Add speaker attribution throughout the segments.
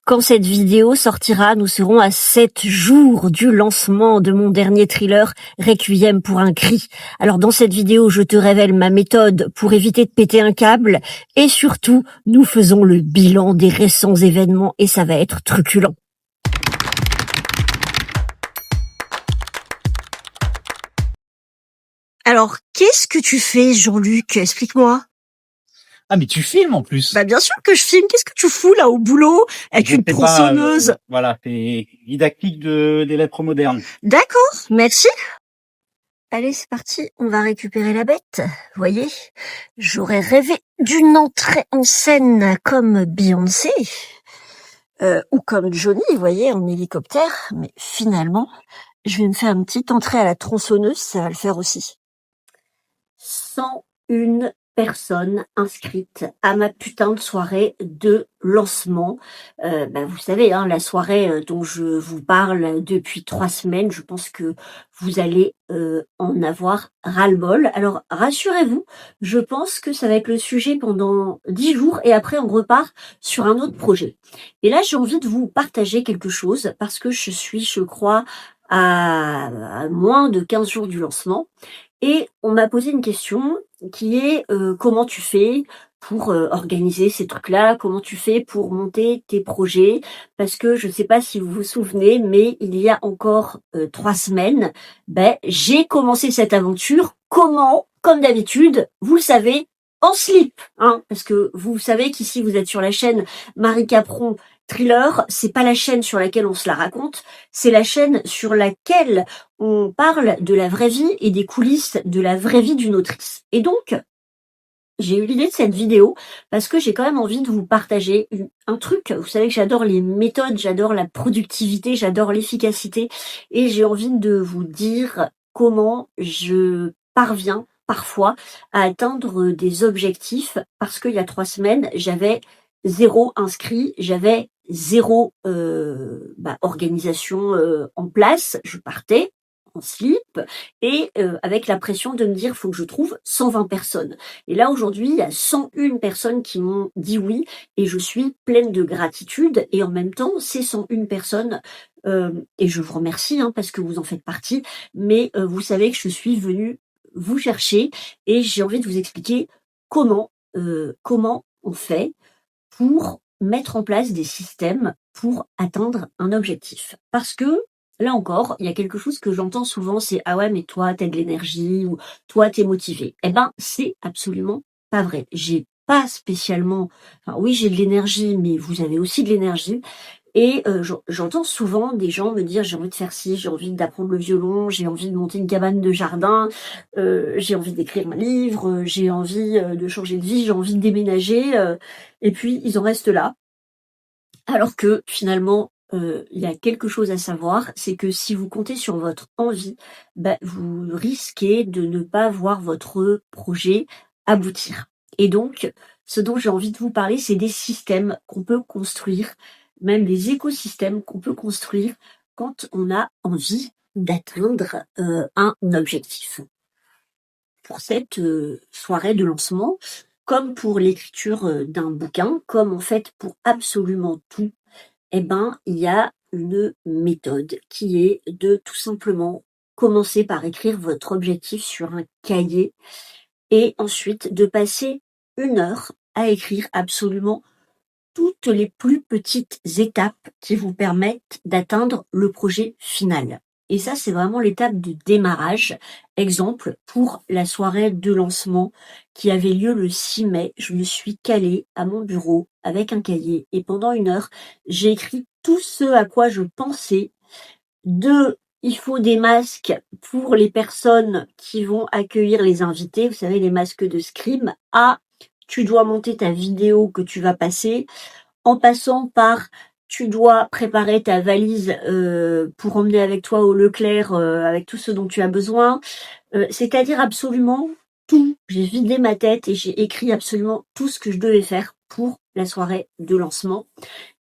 Speaker 1: Quand cette vidéo sortira, nous serons à 7 jours du lancement de mon dernier thriller Requiem pour un cri. Alors dans cette vidéo, je te révèle ma méthode pour éviter de péter un câble et surtout, nous faisons le bilan des récents événements et ça va être truculent. Alors, qu'est-ce que tu fais, Jean-Luc? Explique-moi.
Speaker 2: Ah, mais tu filmes en plus.
Speaker 1: Bah bien sûr que je filme. Qu'est-ce que tu fous là au boulot avec une tronçonneuse?
Speaker 2: Voilà, c'est didactique des lettres modernes.
Speaker 1: D'accord, merci. Allez, c'est parti, on va récupérer la bête. Vous voyez, j'aurais rêvé d'une entrée en scène comme Beyoncé, ou comme Johnny, vous voyez, en hélicoptère, mais finalement, je vais me faire une petite entrée à la tronçonneuse, ça va le faire aussi. 101 personnes inscrites à ma putain de soirée de lancement. Vous savez, hein, la soirée dont je vous parle depuis 3 semaines, je pense que vous allez en avoir ras-le-bol. Alors rassurez-vous, je pense que ça va être le sujet pendant 10 jours et après on repart sur un autre projet. Et là j'ai envie de vous partager quelque chose parce que je suis, je crois, à moins de 15 jours du lancement. Et on m'a posé une question qui est comment tu fais pour organiser ces trucs-là, comment tu fais pour monter tes projets, parce que je ne sais pas si vous vous souvenez, mais il y a encore 3 semaines, j'ai commencé cette aventure. Comment? Comme d'habitude, vous le savez, en slip, hein, parce que vous savez qu'ici vous êtes sur la chaîne Marie Capron Thriller, c'est pas la chaîne sur laquelle on se la raconte, c'est la chaîne sur laquelle on parle de la vraie vie et des coulisses de la vraie vie d'une autrice. Et donc, j'ai eu l'idée de cette vidéo parce que j'ai quand même envie de vous partager un truc. Vous savez que j'adore les méthodes, j'adore la productivité, j'adore l'efficacité et j'ai envie de vous dire comment je parviens parfois à atteindre des objectifs parce qu'il y a 3 semaines, j'avais 0 inscrit, j'avais 0 organisation en place. Je partais en slip et avec la pression de me dire faut que je trouve 120 personnes. Et là aujourd'hui, il y a 101 personnes qui m'ont dit oui et je suis pleine de gratitude et en même temps, ces 101 personnes et je vous remercie hein, parce que vous en faites partie, mais vous savez que je suis venue vous chercher et j'ai envie de vous expliquer comment on fait pour mettre en place des systèmes pour atteindre un objectif. Parce que, là encore, il y a quelque chose que j'entends souvent, c'est « Ah ouais, mais toi, t'as de l'énergie » ou « Toi, t'es motivé ». Eh ben, c'est absolument pas vrai. J'ai pas spécialement... Enfin, oui, j'ai de l'énergie, mais vous avez aussi de l'énergie. Et j'entends souvent des gens me dire « J'ai envie de faire ci, j'ai envie d'apprendre le violon, j'ai envie de monter une cabane de jardin, j'ai envie d'écrire un livre, j'ai envie de changer de vie, j'ai envie de déménager. » Et puis, ils en restent là. Alors que finalement, il y a quelque chose à savoir, c'est que si vous comptez sur votre envie, vous risquez de ne pas voir votre projet aboutir. Et donc, ce dont j'ai envie de vous parler, c'est des systèmes qu'on peut construire, même des écosystèmes qu'on peut construire quand on a envie d'atteindre un objectif. Pour cette soirée de lancement, comme pour l'écriture d'un bouquin, comme en fait pour absolument tout, il y a une méthode qui est de tout simplement commencer par écrire votre objectif sur un cahier et ensuite de passer 1 heure à écrire absolument toutes les plus petites étapes qui vous permettent d'atteindre le projet final. Et ça, c'est vraiment l'étape de démarrage. Exemple, pour la soirée de lancement qui avait lieu le 6 mai, je me suis calée à mon bureau avec un cahier et pendant 1 heure, j'ai écrit tout ce à quoi je pensais. Il faut des masques pour les personnes qui vont accueillir les invités. Vous savez, les masques de Scream. Tu dois monter ta vidéo que tu vas passer. En passant par tu dois préparer ta valise pour emmener avec toi au Leclerc avec tout ce dont tu as besoin. C'est-à-dire absolument tout. J'ai vidé ma tête et j'ai écrit absolument tout ce que je devais faire pour la soirée de lancement.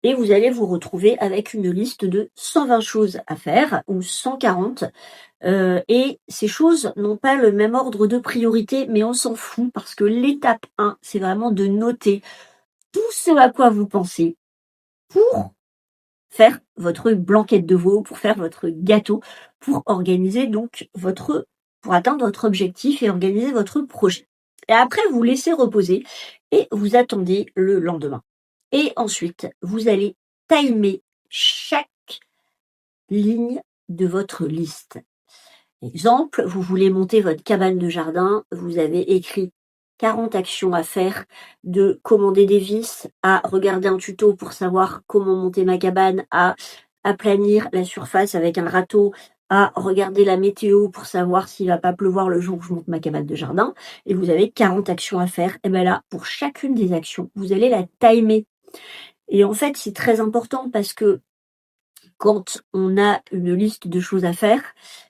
Speaker 1: Et vous allez vous retrouver avec une liste de 120 choses à faire ou 140. Et ces choses n'ont pas le même ordre de priorité, mais on s'en fout parce que l'étape 1, c'est vraiment de noter tout ce à quoi vous pensez pour faire votre blanquette de veau, pour faire votre gâteau, pour organiser donc pour atteindre votre objectif et organiser votre projet. Et après, vous laissez reposer et vous attendez le lendemain. Et ensuite, vous allez timer chaque ligne de votre liste. Exemple, vous voulez monter votre cabane de jardin, vous avez écrit 40 actions à faire, de commander des vis, à regarder un tuto pour savoir comment monter ma cabane, à aplanir la surface avec un râteau, à regarder la météo pour savoir s'il va pas pleuvoir le jour où je monte ma cabane de jardin, et vous avez 40 actions à faire. Et bien là, pour chacune des actions, vous allez la timer. Et en fait, c'est très important parce que quand on a une liste de choses à faire,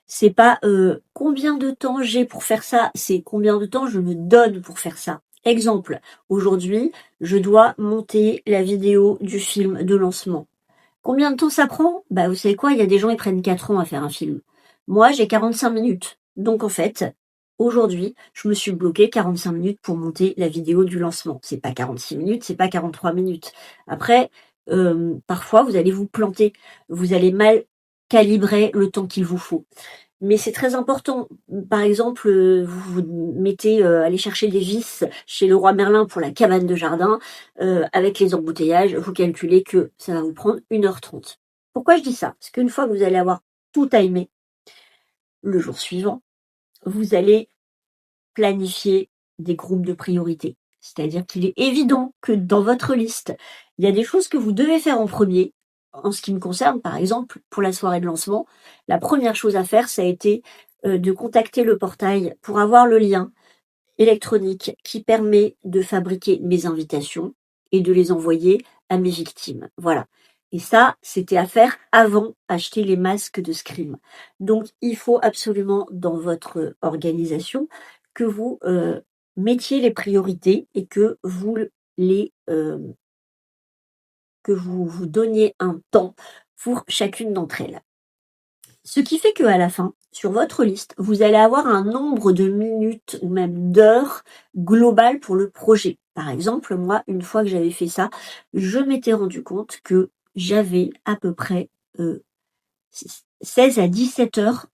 Speaker 1: c'est pas combien de temps j'ai pour faire ça, c'est combien de temps je me donne pour faire ça. Exemple, aujourd'hui, je dois monter la vidéo du film de lancement. Combien de temps ça prend? Bah, vous savez quoi, il y a des gens, ils prennent 4 ans à faire un film. Moi, j'ai 45 minutes. Donc, en fait, aujourd'hui, je me suis bloqué 45 minutes pour monter la vidéo du lancement. C'est pas 46 minutes, c'est pas 43 minutes. Après, parfois, vous allez vous planter. Vous allez mal calibrer le temps qu'il vous faut. Mais c'est très important. Par exemple, vous vous mettez, aller chercher des vis chez Leroy Merlin pour la cabane de jardin, avec les embouteillages, vous calculez que ça va vous prendre 1h30. Pourquoi je dis ça? Parce qu'une fois que vous allez avoir tout timé, le jour suivant, vous allez planifier des groupes de priorité. C'est-à-dire qu'il est évident que dans votre liste, il y a des choses que vous devez faire en premier. En ce qui me concerne, par exemple, pour la soirée de lancement, la première chose à faire, ça a été de contacter le portail pour avoir le lien électronique qui permet de fabriquer mes invitations et de les envoyer à mes victimes. Voilà. Et ça, c'était à faire avant acheter les masques de Scream. Donc, il faut absolument, dans votre organisation, que vous mettiez les priorités et que vous vous donniez un temps pour chacune d'entre elles. Ce qui fait qu'à la fin, sur votre liste, vous allez avoir un nombre de minutes ou même d'heures global pour le projet. Par exemple, moi, une fois que j'avais fait ça, je m'étais rendu compte que j'avais à peu près 16 à 17 heures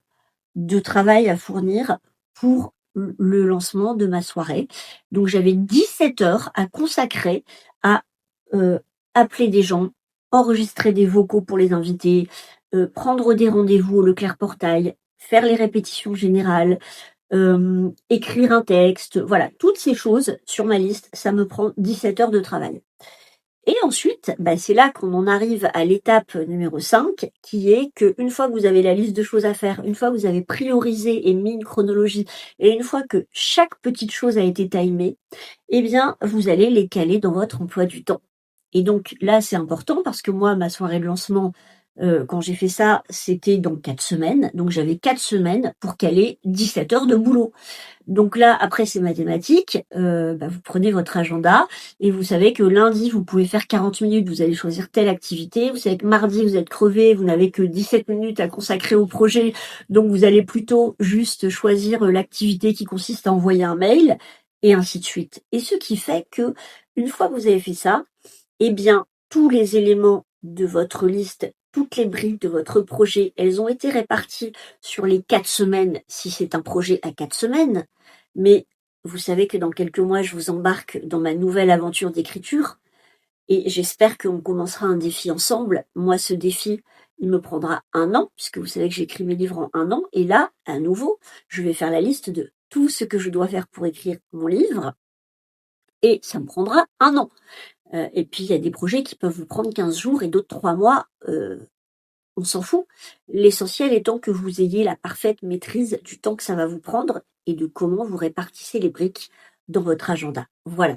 Speaker 1: de travail à fournir pour le lancement de ma soirée. Donc j'avais 17 heures à consacrer à appeler des gens, enregistrer des vocaux pour les invités, prendre des rendez-vous au Leclerc Portail, faire les répétitions générales, écrire un texte, voilà, toutes ces choses sur ma liste, ça me prend 17 heures de travail. Et ensuite, c'est là qu'on en arrive à l'étape numéro 5, qui est qu'une fois que vous avez la liste de choses à faire, une fois que vous avez priorisé et mis une chronologie, et une fois que chaque petite chose a été timée, eh bien, vous allez les caler dans votre emploi du temps. Et donc là, c'est important parce que moi, ma soirée de lancement, quand j'ai fait ça, c'était dans 4 semaines. Donc j'avais 4 semaines pour caler 17 heures de boulot. Donc là, après ces mathématiques, vous prenez votre agenda et vous savez que lundi, vous pouvez faire 40 minutes, vous allez choisir telle activité. Vous savez que mardi, vous êtes crevé, vous n'avez que 17 minutes à consacrer au projet. Donc vous allez plutôt juste choisir l'activité qui consiste à envoyer un mail et ainsi de suite. Et ce qui fait que une fois que vous avez fait ça, eh bien, tous les éléments de votre liste, toutes les briques de votre projet, elles ont été réparties sur les 4 semaines, si c'est un projet à 4 semaines. Mais vous savez que dans quelques mois, je vous embarque dans ma nouvelle aventure d'écriture. Et j'espère qu'on commencera un défi ensemble. Moi, ce défi, il me prendra 1 an, puisque vous savez que j'écris mes livres en 1 an. Et là, à nouveau, je vais faire la liste de tout ce que je dois faire pour écrire mon livre. Et ça me prendra 1 an. Et puis, il y a des projets qui peuvent vous prendre 15 jours et d'autres 3 mois. On s'en fout. L'essentiel étant que vous ayez la parfaite maîtrise du temps que ça va vous prendre et de comment vous répartissez les briques dans votre agenda. Voilà.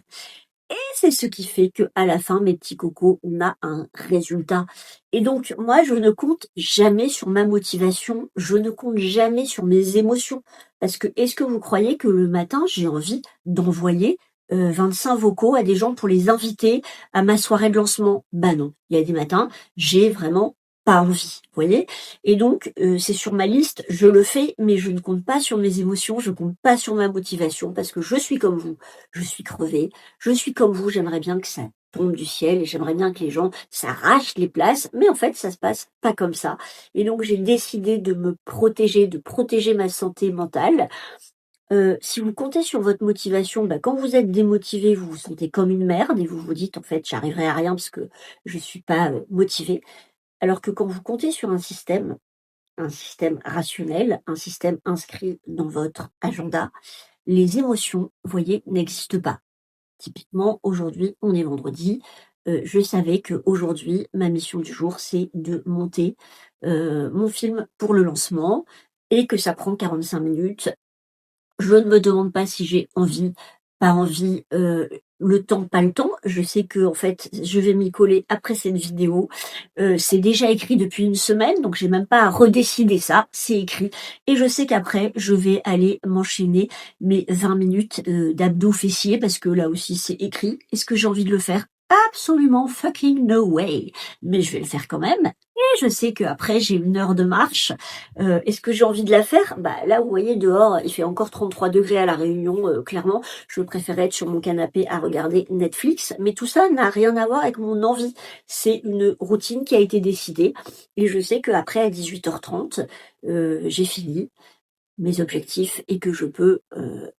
Speaker 1: Et c'est ce qui fait que à la fin, mes petits cocos, on a un résultat. Et donc, moi, je ne compte jamais sur ma motivation. Je ne compte jamais sur mes émotions. Parce que, est-ce que vous croyez que le matin, j'ai envie d'envoyer 25 vocaux à des gens pour les inviter à ma soirée de lancement? Non. Il y a des matins, j'ai vraiment pas envie, vous voyez? Et donc, c'est sur ma liste, je le fais, mais je ne compte pas sur mes émotions, je compte pas sur ma motivation, parce que je suis comme vous, je suis crevée, je suis comme vous, j'aimerais bien que ça tombe du ciel et j'aimerais bien que les gens s'arrachent les places, mais en fait, ça se passe pas comme ça. Et donc, j'ai décidé de me protéger, de protéger ma santé mentale. Si vous comptez sur votre motivation, bah, quand vous êtes démotivé, vous vous sentez comme une merde et vous vous dites: «En fait, j'arriverai à rien parce que je suis pas, motivé». Alors que quand vous comptez sur un système rationnel, un système inscrit dans votre agenda, les émotions, vous voyez, n'existent pas. Typiquement, aujourd'hui, on est vendredi, je savais qu'aujourd'hui, ma mission du jour, c'est de monter, mon film pour le lancement et que ça prend 45 minutes. Je ne me demande pas si j'ai envie, pas envie, le temps, pas le temps. Je sais que en fait, je vais m'y coller après cette vidéo. C'est déjà écrit depuis une semaine, donc j'ai même pas à redécider ça, c'est écrit et je sais qu'après je vais aller m'enchaîner mes 20 minutes, d'abdos fessiers parce que là aussi c'est écrit. Est-ce que j'ai envie de le faire? Absolument fucking no way! Mais je vais le faire quand même et je sais qu'après j'ai 1 heure de marche. Est-ce que j'ai envie de la faire? Bah, là, vous voyez, dehors, il fait encore 33 degrés à La Réunion, clairement, je préférerais être sur mon canapé à regarder Netflix, mais tout ça n'a rien à voir avec mon envie. C'est une routine qui a été décidée et je sais qu'après, à 18h30, j'ai fini mes objectifs et que je peux,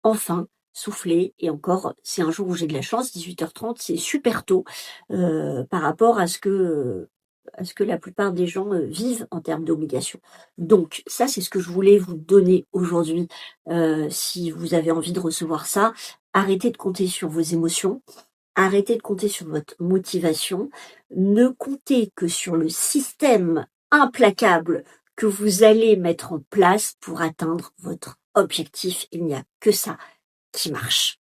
Speaker 1: enfin souffler et encore, c'est un jour où j'ai de la chance, 18h30, c'est super tôt, par rapport à ce que la plupart des gens, vivent en termes d'obligations. Donc ça, c'est ce que je voulais vous donner aujourd'hui, si vous avez envie de recevoir ça. Arrêtez de compter sur vos émotions, arrêtez de compter sur votre motivation, ne comptez que sur le système implacable que vous allez mettre en place pour atteindre votre objectif. Il n'y a que ça qui marche.